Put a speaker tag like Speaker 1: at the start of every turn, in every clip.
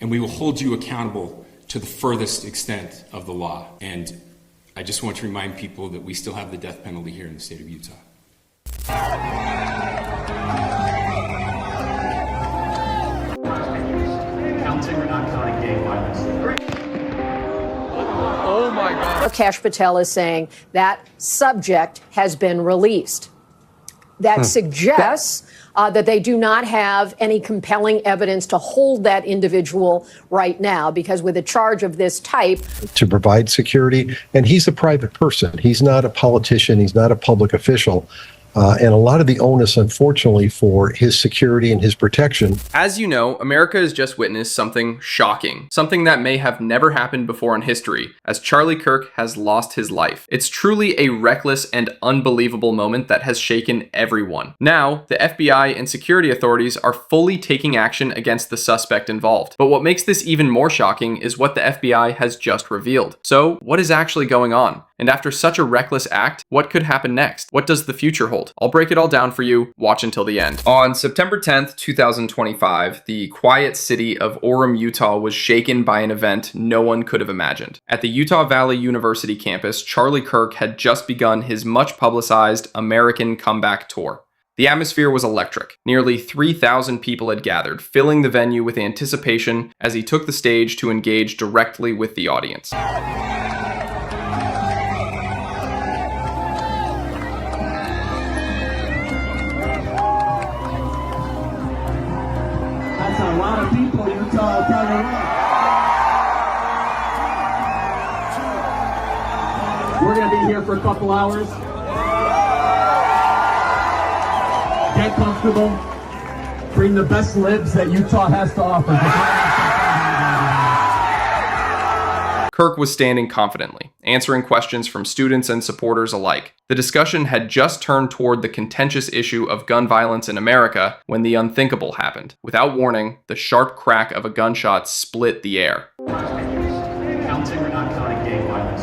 Speaker 1: and we will hold you accountable to the furthest extent of the law. And I just want to remind people that we still have the death penalty here in the state of Utah.
Speaker 2: Counting or not counting gang violence?
Speaker 3: Oh my God.
Speaker 4: Kash Patel is saying that subject has been released. That suggests that they do not have any compelling evidence to hold that individual right now, because with a charge of this type,
Speaker 5: to provide security, and he's a private person. He's not a politician. He's not a public official. And a lot of the onus, unfortunately, for his security and his protection.
Speaker 3: As you know, America has just witnessed something shocking, something that may have never happened before in history, as Charlie Kirk has lost his life. It's truly a reckless and unbelievable moment that has shaken everyone. Now, the FBI and security authorities are fully taking action against the suspect involved. But what makes this even more shocking is what the FBI has just revealed. So, what is actually going on? And after such a reckless act, what could happen next? What does the future hold? I'll break it all down for you. Watch until the end. On September 10th, 2025, the quiet city of Orem, Utah was shaken by an event no one could have imagined. At the Utah Valley University campus, Charlie Kirk had just begun his much publicized American Comeback Tour. The atmosphere was electric. Nearly 3,000 people had gathered, filling the venue with anticipation as he took the stage to engage directly with the audience.
Speaker 2: That's a lot of people, Utah, I'll tell you what. We're going to be here for a couple hours. Get comfortable. Bring the best libs that Utah has to offer.
Speaker 3: Kirk was standing confidently, answering questions from students and supporters alike. The discussion had just turned toward the contentious issue of gun violence in America when the unthinkable happened. Without warning, the sharp crack of a gunshot split the air.
Speaker 2: Counting or not counting gang violence?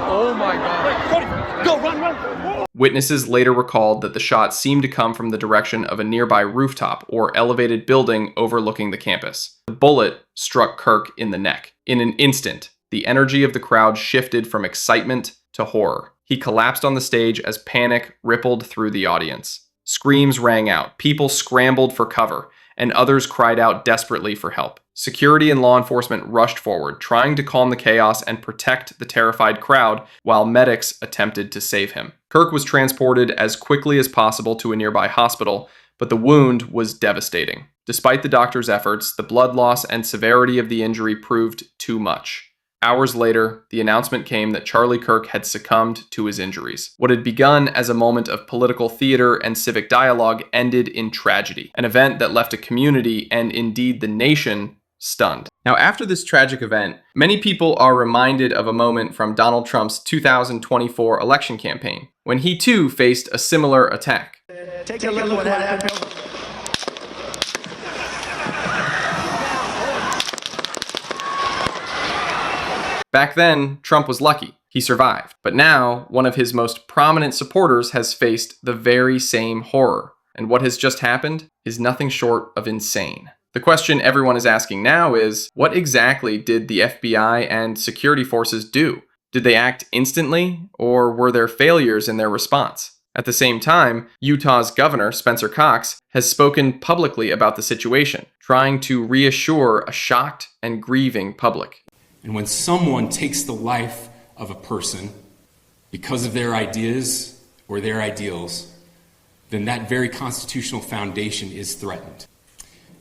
Speaker 3: Oh my God. Go, run! Witnesses later recalled that the shot seemed to come from the direction of a nearby rooftop or elevated building overlooking the campus. The bullet struck Kirk in the neck. In an instant, the energy of the crowd shifted from excitement to horror. He collapsed on the stage as panic rippled through the audience. Screams rang out, people scrambled for cover, and others cried out desperately for help. Security and law enforcement rushed forward, trying to calm the chaos and protect the terrified crowd, while medics attempted to save him. Kirk was transported as quickly as possible to a nearby hospital, but the wound was devastating. Despite the doctor's efforts, the blood loss and severity of the injury proved too much. Hours later, the announcement came that Charlie Kirk had succumbed to his injuries. What had begun as a moment of political theater and civic dialogue ended in tragedy, an event that left a community, and indeed the nation, stunned. Now, after this tragic event, many people are reminded of a moment from Donald Trump's 2024 election campaign, when he too faced a similar attack.
Speaker 2: Take a look at what happened.
Speaker 3: Back then, Trump was lucky. He survived. But now, one of his most prominent supporters has faced the very same horror. And what has just happened is nothing short of insane. The question everyone is asking now is, what exactly did the FBI and security forces do? Did they act instantly, or were there failures in their response? At the same time, Utah's governor, Spencer Cox, has spoken publicly about the situation, trying to reassure a shocked and grieving public.
Speaker 1: And when someone takes the life of a person because of their ideas or their ideals, then that very constitutional foundation is threatened.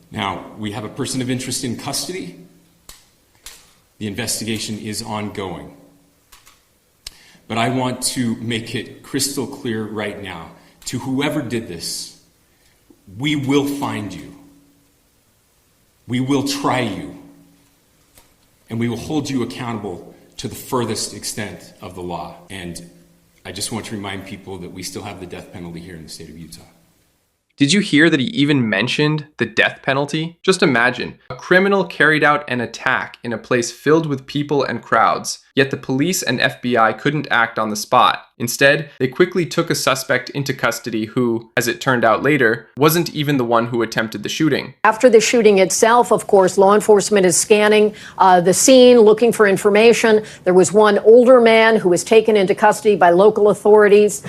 Speaker 1: Now, we have a person of interest in custody. The investigation is ongoing. But I want to make it crystal clear right now, to whoever did this, we will find you. We will try you. And we will hold you accountable to the furthest extent of the law. And I just want to remind people that we still have the death penalty here in the state of Utah.
Speaker 3: Did you hear that he even mentioned the death penalty? Just imagine, a criminal carried out an attack in a place filled with people and crowds, Yet the police and FBI couldn't act on the spot. Instead, they quickly took a suspect into custody who, as it turned out later, wasn't even the one who attempted the shooting.
Speaker 4: After the shooting itself, of course, law enforcement is scanning the scene, looking for information. There was one older man who was taken into custody by local authorities.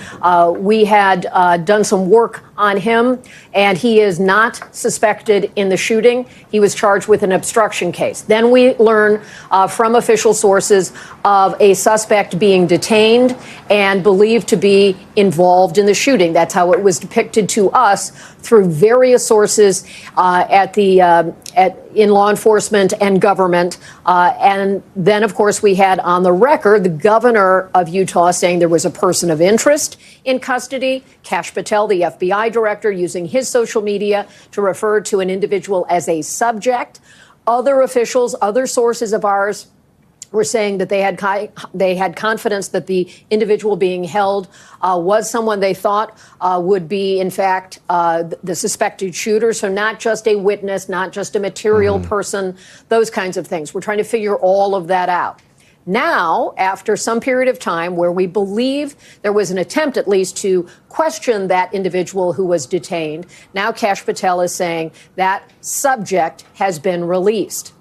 Speaker 4: We had done some work on him, and he is not suspected in the shooting. He was charged with an obstruction case. Then we learn from official sources of a suspect being detained and believed to be involved in the shooting. That's how it was depicted to us through various sources in law enforcement and government. And then, of course, we had on the record the governor of Utah saying there was a person of interest in custody. Kash Patel, the FBI director, using his social media to refer to an individual as a subject. Other officials, other sources of ours, were saying that they had confidence that the individual being held was someone they thought would be, in fact, the suspected shooter. So not just a witness, not just a material person, those kinds of things. We're trying to figure all of that out. Now, after some period of time where we believe there was an attempt at least to question that individual who was detained, now Kash Patel is saying that subject has been released.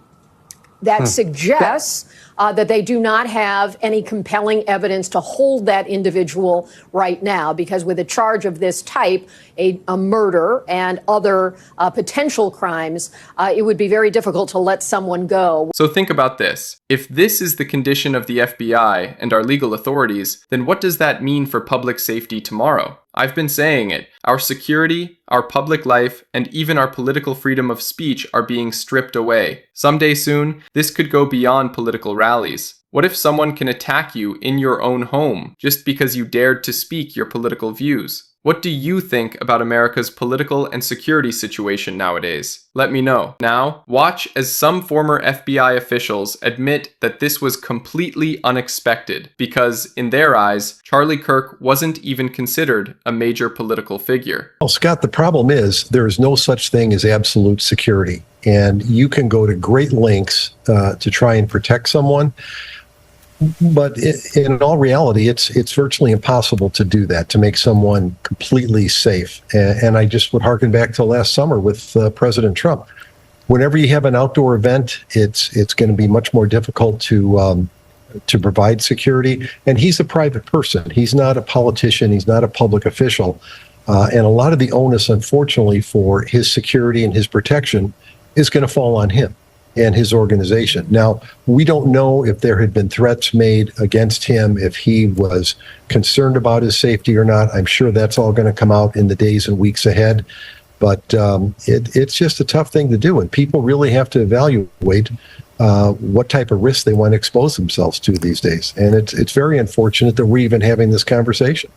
Speaker 4: That suggests that they do not have any compelling evidence to hold that individual right now, because with a charge of this type, a murder and other potential crimes, it would be very difficult to let someone go.
Speaker 3: So think about this. If this is the condition of the FBI and our legal authorities, then what does that mean for public safety tomorrow? I've been saying it. Our security, our public life, and even our political freedom of speech are being stripped away. Someday soon, this could go beyond political rallies. What if someone can attack you in your own home just because you dared to speak your political views? What do you think about America's political and security situation nowadays? Let me know. Now, watch as some former FBI officials admit that this was completely unexpected because, in their eyes, Charlie Kirk wasn't even considered a major political figure.
Speaker 5: Well, Scott, the problem is there is no such thing as absolute security, and you can go to great lengths to try and protect someone. But in all reality, it's virtually impossible to do that, to make someone completely safe. And I just would harken back to last summer with President Trump. Whenever you have an outdoor event, it's going to be much more difficult to provide security. And he's a private person. He's not a politician. He's not a public official. And a lot of the onus, unfortunately, for his security and his protection is going to fall on him and his organization. Now, we don't know if there had been threats made against him, if he was concerned about his safety or not. I'm sure that's all going to come out in the days and weeks ahead. But it's just a tough thing to do, and people really have to evaluate what type of risk they want to expose themselves to these days. And it's very unfortunate that we're even having this conversation.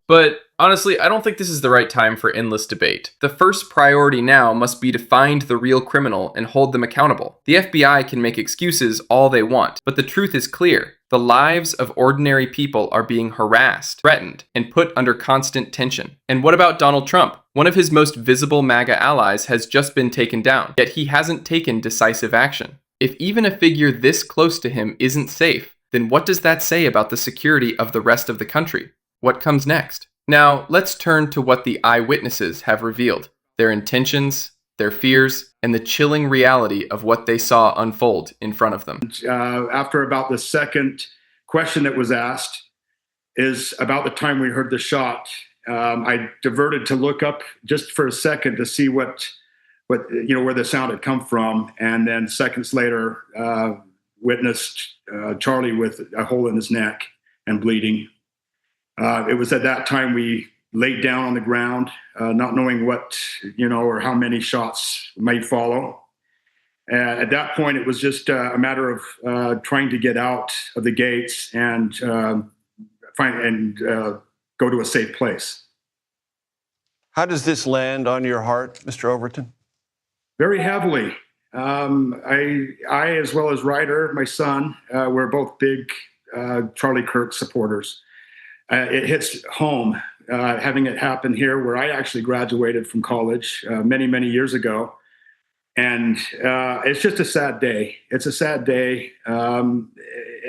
Speaker 3: But honestly, I don't think this is the right time for endless debate. The first priority now must be to find the real criminal and hold them accountable. The FBI can make excuses all they want, but the truth is clear. The lives of ordinary people are being harassed, threatened, and put under constant tension. And what about Donald Trump? One of his most visible MAGA allies has just been taken down, yet he hasn't taken decisive action. If even a figure this close to him isn't safe, then what does that say about the security of the rest of the country? What comes next? Now, let's turn to what the eyewitnesses have revealed, their intentions, their fears, and the chilling reality of what they saw unfold in front of them.
Speaker 6: After about the second question that was asked is about the time we heard the shot. I diverted to look up just for a second to see what where the sound had come from, and then seconds later witnessed Charlie with a hole in his neck and bleeding. It was at that time we laid down on the ground, not knowing what, or how many shots may follow. At that point, it was just a matter of trying to get out of the gates and go to a safe place.
Speaker 7: How does this land on your heart, Mr. Overton? Very
Speaker 6: heavily. I, as well as Ryder, my son, we're both big Charlie Kirk supporters. It hits home, having it happen here where I actually graduated from college many, many years ago. And it's just a sad day. It's a sad day. And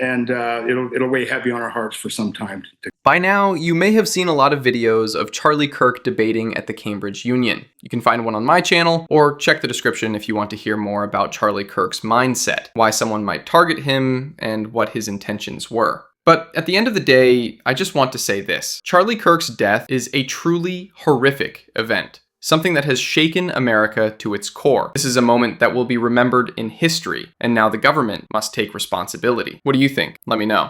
Speaker 6: and it'll weigh heavy on our hearts for some time.
Speaker 3: By now, you may have seen a lot of videos of Charlie Kirk debating at the Cambridge Union. You can find one on my channel, or check the description if you want to hear more about Charlie Kirk's mindset, why someone might target him, and what his intentions were. But at the end of the day, I just want to say this. Charlie Kirk's death is a truly horrific event. Something that has shaken America to its core. This is a moment that will be remembered in history, and now the government must take responsibility. What do you think? Let me know.